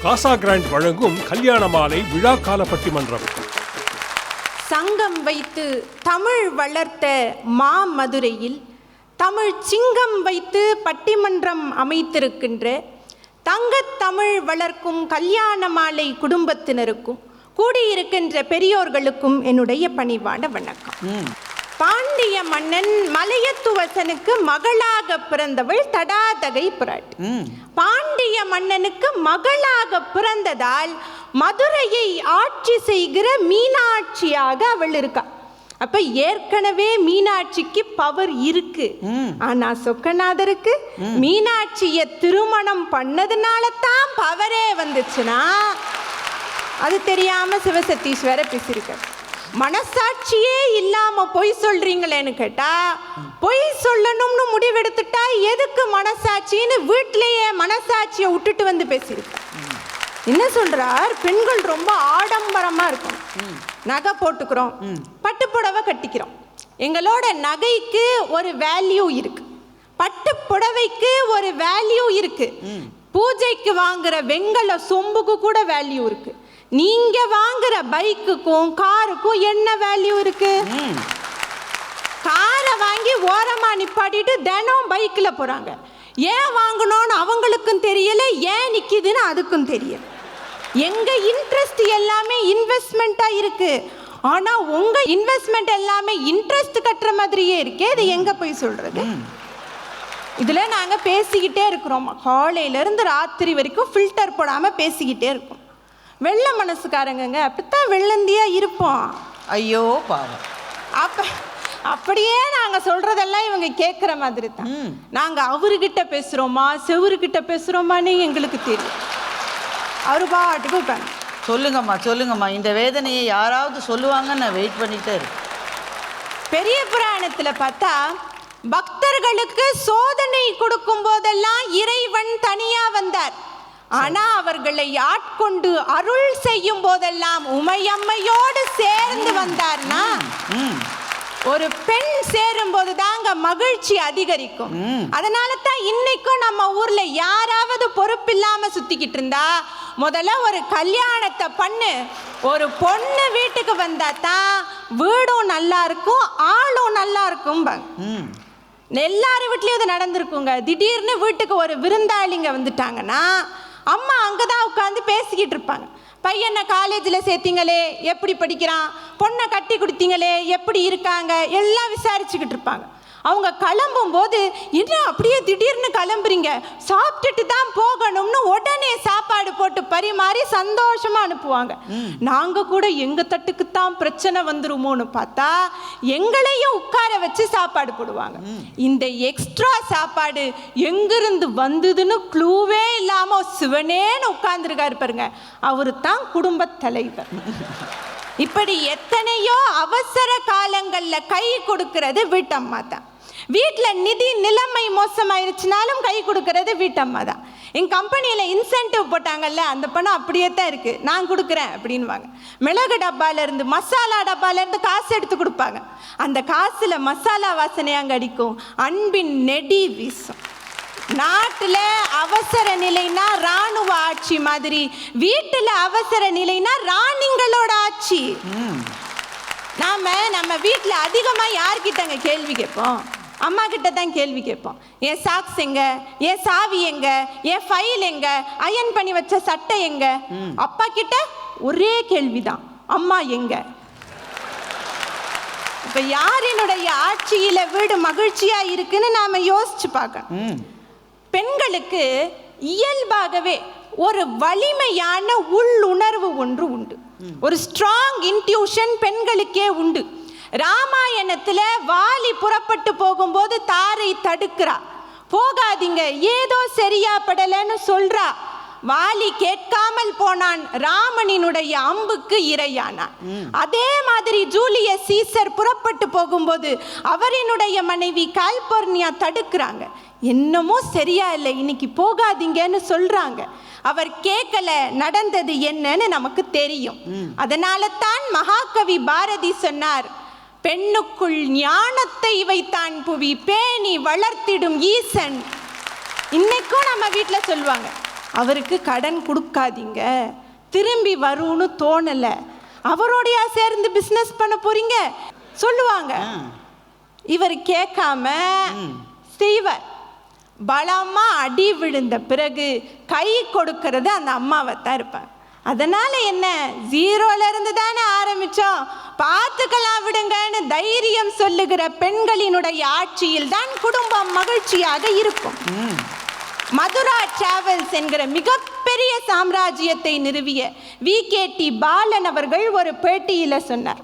காசா grand வழங்கும் கல்யாண மாலை விழாக்கால பட்டிமன்றம். சங்கம் வைத்து தமிழ் வளர்த்த மாமதுரையில் தமிழ் சிங்கம் வைத்து பட்டிமன்றம் அமைத்திருக்கின்ற தங்கத்தமிழ் வளர்க்கும் கல்யாண மாலை குடும்பத்தினருக்கும் கூடியிருக்கின்ற பெரியோர்களுக்கும் என்னுடைய பணிவான வணக்கம். பாண்டிய மன்னன் மலையத்துவசனுக்கு மகளாக பிறந்தவள் தடாதகை பிராட்டி. பாண்டிய மன்னனுக்கு மகளாக பிறந்ததால் மதுரையை ஆட்சி செய்கிற மீனாட்சியாக அவள் இருக்கா. அப்ப ஏற்கனவே மீனாட்சிக்கு பவர் இருக்கு. ஆனா சொக்கநாதருக்கு மீனாட்சிய திருமணம் பண்ணதுனால தான் பவரே வந்துச்சுன்னா அது தெரியாம சிவசத்தீஸ்வர பேசியிருக்கார். மனசாட்சியே இல்லாம பொய் சொல்றீங்களேன்னு கேட்டா, பொய் சொல்லணும்னு முடிவெடுத்துட்டா எதுக்கு மனசாட்சின்னு வீட்டிலேயே மனசாட்சியை விட்டுட்டு வந்து பேசியிருக்கார். என்ன சொல்றார்? பெண்கள் ரொம்ப ஆடம்பரமா இருக்கும், நகை போட்டுக்கிறோம், பட்டுப்புடவை கட்டிக்கிறோம். எங்களோட நகைக்கு ஒரு வேல்யூ இருக்கு, பட்டு புடவைக்கு ஒரு வேல்யூ இருக்கு, பூஜைக்கு வாங்குற வெங்கல சொம்புக்கு கூட வேல்யூ இருக்கு. நீங்க வாங்குற பைக்குக்கும் காருக்கும் என்ன வேல்யூ இருக்கு? காரை வாங்கி ஓரமா நிப்பாட்டிட்டு தினம் பைக்கில் போறாங்க. ஏன் வாங்கணும்னு அவங்களுக்கும் தெரியல, ஏன் நிக்குதுன்னு அதுக்கும் தெரியல. எங்க இன்ட்ரெஸ்ட் எல்லாமே இன்வெஸ்ட்மெண்டா இருக்கு, ஆனா உங்க இன்வெஸ்ட்மெண்ட் எல்லாமே இன்ட்ரெஸ்ட் கட்டுற மாதிரியே இருக்கே. இது எங்க போய் சொல்றது? இதுல நாங்க பேசிக்கிட்டே இருக்கிறோம், காலையில இருந்து ராத்திரி வரைக்கும் ஃபில்டர் போடாம பேசிக்கிட்டே இருக்கோம். வெள்ள மனசுக்காரங்க அப்படித்தான் வெள்ளந்தியா இருப்போம். ஐயோ பாவம். அப்படியே நாங்க சொல்றதெல்லாம் இவங்க கேட்குற மாதிரி தான். நாங்க அவர்கிட்ட பேசுறோமா செவருக்கிட்ட பேசுறோமான்னு எங்களுக்கு தெரியும். அவரு பாட்டுக்கு சொல்லுங்கம்மா சொல்லுங்கம்மா, இந்த வேதனையை யாராவது சொல்லுவாங்கன்னு நான் வெயிட் பண்ணிட்டே இருக்கேன். பெரிய புராணத்துல பார்த்தா பக்தர்களுக்கு சோதனை கொடுக்கும் போதெல்லாம் இறைவன் தனியா வந்தார். ஆனா அவர்களை ஆட்கொண்டு அருள் செய்யும் போதெல்லாம் உமையம்மையோடு சேர்ந்து வந்தார்னா, ஒரு பெண் சேரும் போது தாங்க மகிழ்ச்சி அதிகரிக்கும். அதனால தான் இன்னைக்கும் நம்ம ஊர்ல யாராவது பொறுப்பு இல்லாம சுத்திக்கிட்டு இருந்தா முதல்ல ஒரு கல்யாணத்தை பண்ணு, ஒரு பொண்ணு வீட்டுக்கு வந்தா தான் வீடும் நல்லா இருக்கும், ஆளும் நல்லா இருக்கும். எல்லாரும் வீட்லயும் இது நடந்திருக்குங்க. திடீர்னு வீட்டுக்கு ஒரு விருந்தாளிங்க வந்துட்டாங்கன்னா அம்மா அங்கதான் உட்காந்து பேசிக்கிட்டு இருப்பாங்க. பையனை காலேஜில் சேர்த்தீங்களே, எப்படி படிக்கிறான், பொண்ணை கட்டி கொடுத்தீங்களே, எப்படி இருக்காங்க, எல்லாம் விசாரிச்சுக்கிட்டு இருப்பாங்க. அவங்க கிளம்பும் போது என்ன அப்படியே திடீர்னு கிளம்புறீங்க, சாப்பிட்டுட்டு தான் போகணும்னு உடனே சாப்பாடு போட்டு பரிமாறி சந்தோஷமா அனுப்புவாங்க. நாங்க கூட எங்க தட்டுக்குத்தான் பிரச்சனை வந்துருமோன்னு பார்த்தா எங்களையும் உட்கார வச்சு சாப்பாடு போடுவாங்க. இந்த எக்ஸ்ட்ரா சாப்பாடு எங்கிருந்து வந்ததுன்னு க்ளூவே இல்லாம சிவனேன்னு உட்கார்ந்துருக்காரு பாருங்க, அவரு தான் குடும்ப தலைவர். இப்படி எத்தனையோ அவசர காலங்கள்ல கை கொடுக்கிறது வீட்டம்மா தான். வீட்டில் நிதி நிலைமை மோசமாயிருச்சுனாலும் கை கொடுக்கறது வீட்டம்மா தான். எங்கள் கம்பெனியில் இன்சென்டிவ் போட்டாங்கல்ல, அந்த பணம் அப்படியே தான் இருக்குது, நான் கொடுக்குறேன் அப்படின்வாங்க. மிளகு டப்பாலேருந்து மசாலா டப்பாலேருந்து காசு எடுத்து கொடுப்பாங்க. அந்த காசில் மசாலா வாசனை அங்கே அடிக்கும், அன்பின் நெடி வீசும். நாட்டில் அவசர நிலைனா இராணுவ ஆட்சி மாதிரி, வீட்டில் அவசர நிலைனா ராணிங்களோட ஆட்சி. நம்ம வீட்டில் அதிகமாக யார்கிட்டங்க கேள்வி கேட்போம்? அம்மா கிட்ட தான் கேள்வி கேட்போம். என் சாக்ஸ் எங்க, என் சாவி எங்க, என் ஃபைல் எங்க, அயன் பண்ணி வச்ச சட்டை எங்க? அப்பா கிட்ட ஒரே கேள்விதான், அம்மா எங்க? இப்ப யாரினுடைய ஆட்சியில வீடு மகிழ்ச்சியா இருக்குன்னு நாம யோசிச்சு பார்க்கணும். பெண்களுக்கு இயல்பாகவே ஒரு வலிமையான உள்ளுணர்வு ஒன்று உண்டு, ஒரு ஸ்ட்ராங் இன்ட்யூஷன் பெண்களுக்கே உண்டு. ராமாயணத்துல வாலி புறப்பட்டு போகும்போது தாரை தடுக்கிறா, போகாதீங்க ஏதோ சரியா படலன்னு சொல்றா. வாலி கேட்காமல் போனான், ராமனினுடைய அம்புக்கு இரையானான். அதே மாதிரி ஜூலியஸ் சீசர் புறப்பட்டு போகும்போது அவரினுடைய மனைவி கால்போர்னியா தடுக்கிறாங்க. என்னமோ சரியா இல்லை, இன்னைக்கு போகாதீங்கன்னு சொல்றாங்க. அவர் கேட்கல, நடந்தது என்னன்னு நமக்கு தெரியும். அதனால தான் மகாகவி பாரதி சொன்னார், பெண்ணுக்குள் ஞானத்தை வைத்தான் புவி பேணி வளர்த்திடும் ஈசன். இன்னைக்கும் நம்ம வீட்டில் சொல்லுவாங்க, அவருக்கு கடன் கொடுக்காதீங்க, திரும்பி வரும்னு தோணலை, அவரோடையா சேர்ந்து பிஸ்னஸ் பண்ண போறீங்க சொல்லுவாங்க. இவர் கேட்காம செய்வார். பலமா அடி விழுந்த பிறகு கை கொடுக்கறது அந்த அம்மாவை தான் இருப்பாங்க. அதனால என்ன, 0ல இருந்து தானே ஆரம்பிச்சோம், பார்த்துக்கலாம் விடுங்கன்னு தைரியம் சொல்லுகிற பெண்களினுடைய ஆட்சியில் தான் குடும்பம் மகிழ்ச்சியாக இருக்கும். மதுரா டிராவல்ஸ் என்கிற மிகப்பெரிய சாம்ராஜ்யத்தை நிறுவிய VKT பாலன் அவர்கள் ஒரு பேட்டியில் சொன்னார்,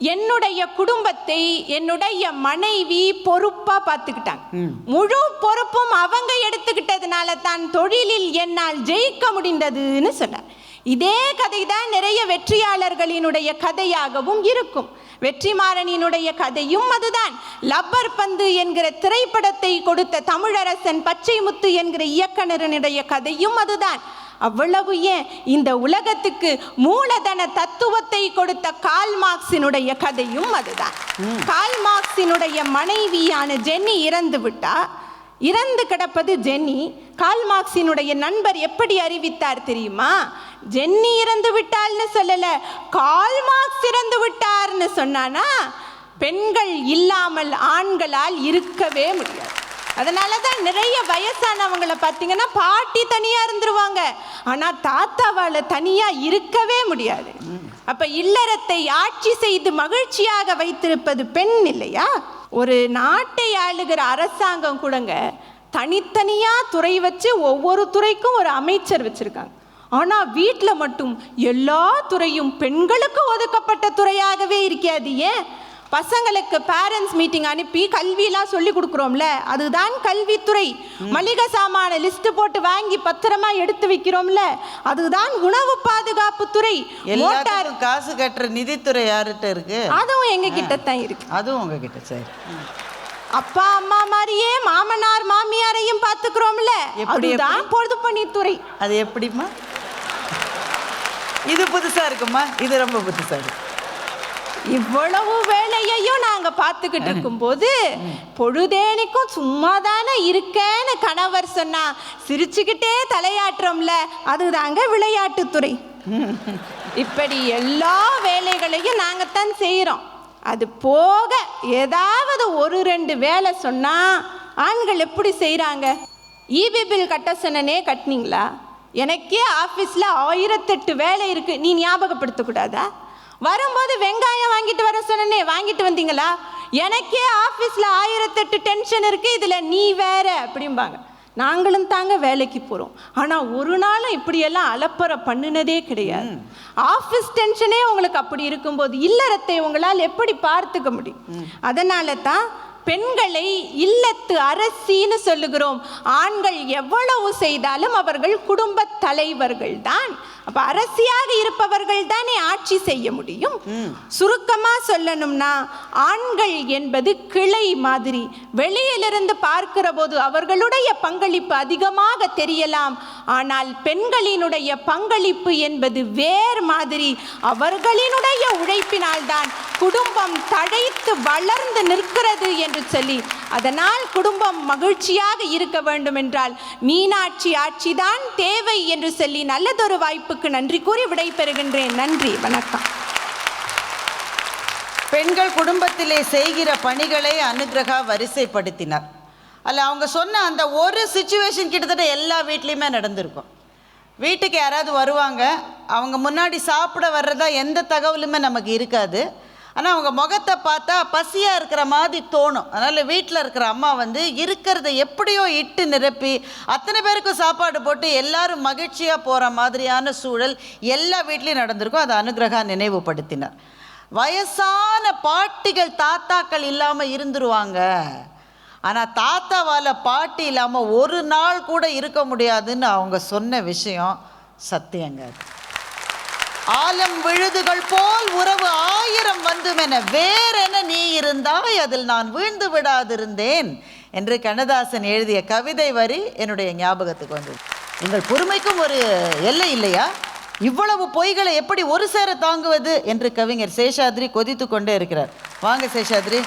என்னுடைய குடும்பத்தை என்னுடைய மனைவி பொறுப்பா பார்த்துக்கிட்டாங்க. முழு பொறுப்பும் அவங்க எடுத்துக்கிட்டதுனால தான் தொழிலில் என்னால் ஜெயிக்க முடிந்ததுன்னு சொன்னார். இதே கதை தான் நிறைய வெற்றியாளர்களினுடைய கதையாகவும் இருக்கும். வெற்றிமாறனினுடைய கதையும் அதுதான். லப்பர் பந்து என்கிற திரைப்படத்தை கொடுத்த தமிழரசன் பச்சைமுத்து என்கிற இயக்குனரனுடைய கதையும் அதுதான். அவ்வளவு ஏன், இந்த உலகத்துக்கு மூலதன தத்துவத்தை கொடுத்த கார்ல் மார்க்ஸினுடைய கதையும் அதுதான். கார்ல் மார்க்ஸினுடைய மனைவியான ஜென்னி இறந்து விட்டா, இறந்து கிடப்பது ஜென்னி. கார்ல் மார்க்ஸினுடைய நண்பர் எப்படி அறிவித்தார் தெரியுமா? ஜென்னி இறந்து விட்டாள்னு சொல்லல, கார்ல் மார்க்ஸ் இறந்து விட்டார்னு சொன்னானா, பெண்கள் இல்லாமல் ஆண்களால் இருக்கவே முடியாது. அதனால தான் நிறைய வயசானவங்களை பார்த்தீங்கன்னா பாட்டி தனியா இருந்துருவாங்க, ஆனா தாத்தாவால தனியா இருக்கவே முடியாது. அப்ப இல்லறத்தை ஆட்சி செய்து மகிழ்ச்சியாக வைத்திருப்பது பெண் இல்லையா? ஒரு நாட்டை ஆளுகிற அரசாங்கம் கூடங்க தனித்தனியா துறை வச்சு ஒவ்வொரு துறைக்கும் ஒரு அமைச்சர் வச்சிருக்காங்க. ஆனா வீட்டில் மட்டும் எல்லா துறையும் பெண்களுக்கு ஒதுக்கப்பட்ட துறையாகவே இருக்காது. ஏன்? பசங்களுக்கு பேரண்ட்ஸ் மீட்டிங் அனுப்பி கல்வியெல்லாம் சொல்லி கொடுக்குறோம்ல, அதுதான் கல்வித்துறை. மளிகை சாமான லிஸ்ட் போட்டு வாங்கி பத்திரமா எடுத்து வைக்கிறோம்ல, அதுதான் உணவு பாதுகாப்பு துறை. மோட்டார் காசு கட்டுற நிதித்துறை யார்கிட்ட இருக்கு? அதுவும் எங்க கிட்ட தான் இருக்கு. அதுவும் உங்ககிட்ட. சரி, அப்பா அம்மா மாதிரியே மாமனார் மாமியாரையும் பார்த்துக்கிறோம்ல, அதுதான் பொதுப்பணித்துறை. அது எப்படிமா? இது புதுசா இருக்குமா? இது ரொம்ப புதுசா இருக்கு. இவ்வளவு வேலையையும் நாங்க பார்த்துக்கிட்டு இருக்கும்போது பொழுதேனிக்கும் சும்மா தானே இருக்கேன்னு கணவர் சொன்னா சிரிச்சுக்கிட்டே தலையாட்டுறோம்ல, அதுதாங்க விளையாட்டுத்துறை. இப்படி எல்லா வேலைகளையும் நாங்கத்தான் செய்யறோம். அது போக ஏதாவது 1-2 வேலை சொன்னா ஆண்கள் எப்படி செய்யறாங்க? ஈபி பில் கட்ட சொன்னனே, கட்டினீங்களா? எனக்கே ஆஃபீஸில் 1008 வேலை இருக்கு, நீ ஞாபகப்படுத்தக்கூடாதா? வரும்போது வெங்காயம் வாங்கிட்டு வர சொன்னே, வாங்கிட்டு வந்தீங்களா? எனக்கே ஆஃபீஸில் 1008 டென்ஷன் இருக்கு, இதில் நீ வேற அப்படிம்பாங்க. நாங்களும் தாங்க வேலைக்கு போகிறோம், ஆனால் ஒரு நாளும் இப்படியெல்லாம் அலப்பறை பண்ணினதே கிடையாது. ஆஃபீஸ் டென்ஷனே உங்களுக்கு அப்படி இருக்கும்போது இல்லறத்தை உங்களால் எப்படி பார்த்துக்க முடியும்? அதனால தான் பெண்களை இல்லத்து அரசின்னு சொல்லுகிறோம். ஆண்கள் எவ்வளவு செய்தாலும் அவர்கள் குடும்ப தலைவர்கள் தான். அப்ப அரசியாக இருப்பவர்கள் தானே ஆட்சி செய்ய முடியும். சுருக்கமா சொல்லணும்னா ஆண்கள் என்பது கிளை மாதிரி. வெளியிலிருந்து பார்க்கிற போது அவர்களுடைய பங்களிப்பு அதிகமாக தெரியலாம், ஆனால் பெண்களினுடைய பங்களிப்பு என்பது வேறு மாதிரி. அவர்களினுடைய உழைப்பினால் தான் குடும்பம் தழைத்து வளர்ந்து நிற்கிறது என்று சொல்லி, அதனால் குடும்பம் மகிழ்ச்சியாக இருக்க வேண்டும் என்றால் மீனாட்சி ஆட்சிதான் தேவை என்று சொல்லி நல்லதொரு வாய்ப்புக்கு நன்றி கூறி விடைபெறுகின்றேன். நன்றி, வணக்கம். பெண்கள் குடும்பத்திலே செய்கிற பணிகளை அனுகிரகா வரிசைப்படுத்தினார். அல்ல, அவங்க சொன்ன அந்த ஒரு சிச்சுவேஷன் கிட்டத்தட்ட எல்லா வீட்லேயுமே நடந்திருக்கும். வீட்டுக்கு யாராவது வருவாங்க, அவங்க முன்னாடி சாப்பிட வர்றதா எந்த தகவலுமே நமக்கு இருக்காது. ஆனால் அவங்க முகத்தை பார்த்தா பசியாக இருக்கிற மாதிரி தோணும். அதனால் வீட்டில் இருக்கிற அம்மா இருக்கிறத எப்படியோ இட்டு நிரப்பி அத்தனை பேருக்கும் சாப்பாடு போட்டு எல்லாரும் மகிழ்ச்சியாக போகிற மாதிரியான சூழல் எல்லா வீட்லேயும் நடந்திருக்கும். அதை அனுகிரகா நினைவுபடுத்தினார். வயசான பாட்டிகள் தாத்தாக்கள் இல்லாமல் இருந்துருவாங்க, ஆனால் தாத்தாவால் பாட்டி இல்லாமல் ஒரு நாள் கூட இருக்க முடியாதுன்னு அவங்க சொன்ன விஷயம் சத்தியங்க. ஆலம் விழுதுகள் போல் உறவு 1000 வந்துமென வேறென நீ இருந்தாய், அதில் நான் வீழ்ந்து விடாதிருந்தேன் என்று கண்ணதாசன் எழுதிய கவிதை வரி என்னுடைய ஞாபகத்துக்கு வந்தது. எங்கள் பொறுமைக்கும் ஒரு எல்லை இல்லையா? இவ்வளவு பொய்களை எப்படி ஒரு சேர தாங்குவது என்று கவிஞர் சேஷாத்ரி கொதித்து கொண்டே இருக்கிறார். வாங்க சேஷாத்ரி.